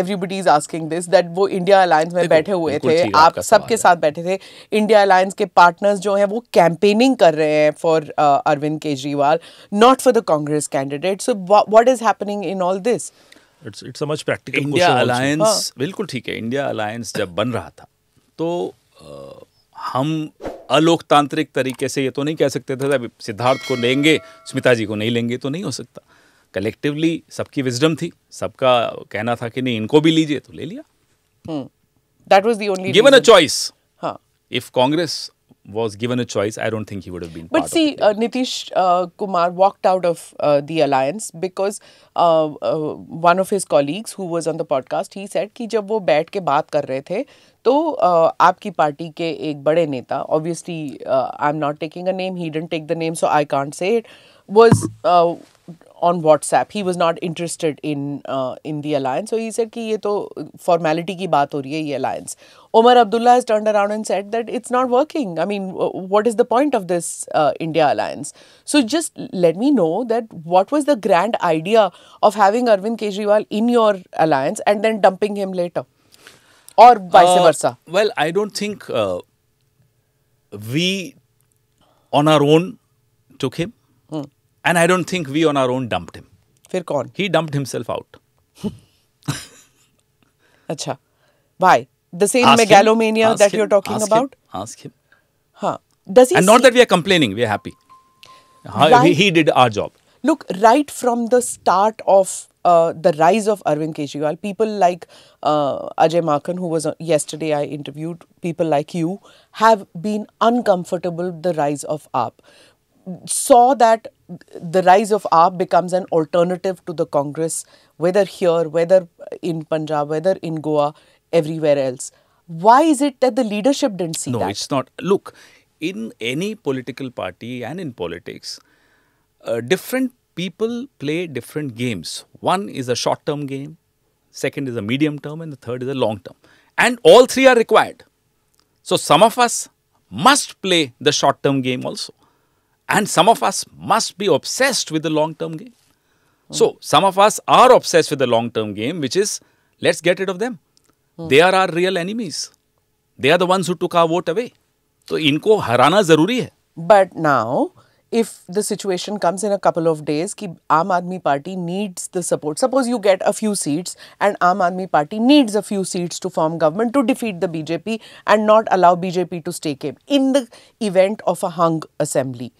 everybody is asking this, that वो India alliance में बैठे हुए थे, आप सबके साथ बैठे थे, इंडिया अलायंस के पार्टनर्स जो हैं वो कैंपेनिंग कर रहे हैं for Arvind Kejriwal, not for the Congress candidate. So what is happening in all this? It's a much practical. India alliance, बिल्कुल ठीक है, इंडिया अलायंस जब बन रहा था तो हम अलोकतांत्रिक तरीके से ये तो नहीं कह सकते थे अभी सिद्धार्थ को लेंगे, स्मिता जी को नहीं लेंगे, तो नहीं हो सकता. कलेक्टिवली सबकी विजडम थी, सबका कहना था कि नहीं इनको भी लीजिए, तो ले लिया. That was the only given reason. a choice. हाँ. If Congress was given a choice, I don't think he would have been But part see, of it. Nitish Kumar walked out of the alliance because one of his colleagues who was on the podcast, he said कि जब वो बैठ के बात कर रहे थे तो आपकी पार्टी के एक बड़े नेता, obviously I'm not taking a name, he didn't take the name so I can't say it, was on WhatsApp. He was not interested in the alliance. So he said कि ये तो formality की बात हो रही है ये alliance. Omar Abdullah has turned around and said that it's not working. I mean, what is the point of this India alliance? So just let me know that what was the grand idea of having Arvind Kejriwal in your alliance and then dumping him later? Or vice versa? Well, I don't think we on our own took him. And I don't think we on our own dumped him. फिर कौन? He dumped himself out. अच्छा. Why? The same Ask megalomania him, that you're talking ask about? Ask him. Huh. Does he And not that we are complaining, we are happy. Right. He did our job. Look, right from the start of the rise of Arvind Kejriwal, people like Ajay Makhan, who was yesterday I interviewed, people like you, have been uncomfortable with the rise of AAP. Saw that the rise of AAP becomes an alternative to the Congress, whether here, whether in Punjab, whether in Goa, everywhere else. Why is it that the leadership didn't see that? No, it's not. Look, in any political party and in politics, different people play different games. One is a short-term game, second is a medium-term, and the third is a long-term. And all three are required. So some of us must play the short-term game also. And some of us must be obsessed with the long-term game. So, some of us are obsessed with the long-term game, which is, let's get rid of them. They are our real enemies. They are the ones who took our vote away. So, इनको हराना ज़रूरी है. But now, if the situation comes in a couple of days कि Aam Aadmi Party needs the support. Suppose you get a few seats and Aam Aadmi Party needs a few seats to form government to defeat the BJP and not allow BJP to stake in. In the event of a hung assembly.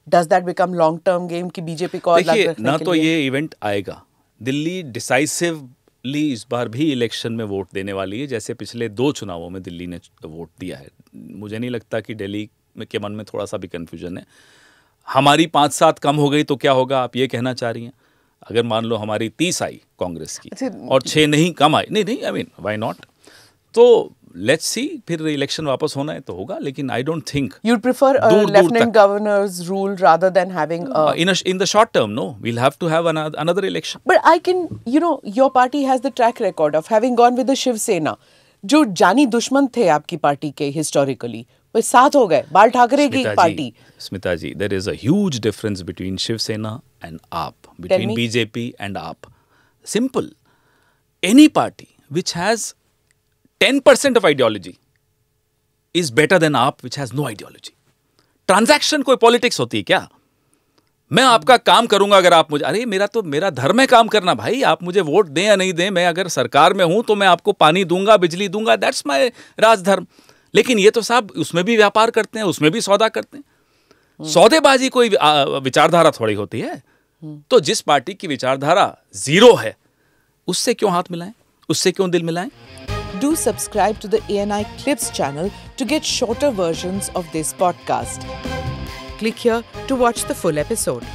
Does that become long-term game कि BJP को अलग रखने के लिए? ना तो ये event आएगा. दिल्ली डिसाइसिवली इस बार भी इलेक्शन में वोट देने वाली है, जैसे पिछले 2 चुनावों में दिल्ली ने वोट दिया है. मुझे नहीं लगता कि दिल्ली के मन में थोड़ा सा भी कंफ्यूजन है. हमारी 5-7 कम हो गई तो क्या होगा, आप ये कहना चाह रही हैं? अगर मान लो हमारी 30 आई कांग्रेस की और 6 नहीं कम आई, नहीं आई मीन व्हाई नॉट. तो लेट्स सी, फिर इलेक्शन वापस होना है तो होगा, लेकिन I don't think you'd prefer a lieutenant governor's rule rather than having a in the short term. No, we'll have to have another election. But I can, your party has the track record of having gone with the Shiv Sena, जो जानी दुश्मन थे आपकी party के historically, वो साथ हो गए, बाल ठाकरे की party. Smita ji, there is a huge difference between Shiv Sena and AAP, between BJP and AAP. Simple. Any party which has 10% of ideology is better than AAP which has no ideology. Transaction कोई politics होती है क्या? मैं आपका काम करूंगा अगर आप मुझे, अरे मेरा धर्म है काम करना भाई, आप मुझे वोट दें या नहीं दें, मैं अगर सरकार में हूं तो मैं आपको पानी दूंगा, बिजली दूंगा, दैट्स माय राजधर्म. लेकिन ये तो साहब उसमें भी व्यापार करते हैं, उसमें भी सौदा करते हैं. सौदेबाजी कोई विचारधारा थोड़ी होती है. तो जिस पार्टी की विचारधारा जीरो है उससे क्यों हाथ मिलाएं, उससे क्यों दिल मिलाएं? Do subscribe to the ANI Clips channel to get shorter versions of this podcast. Click here to watch the full episode.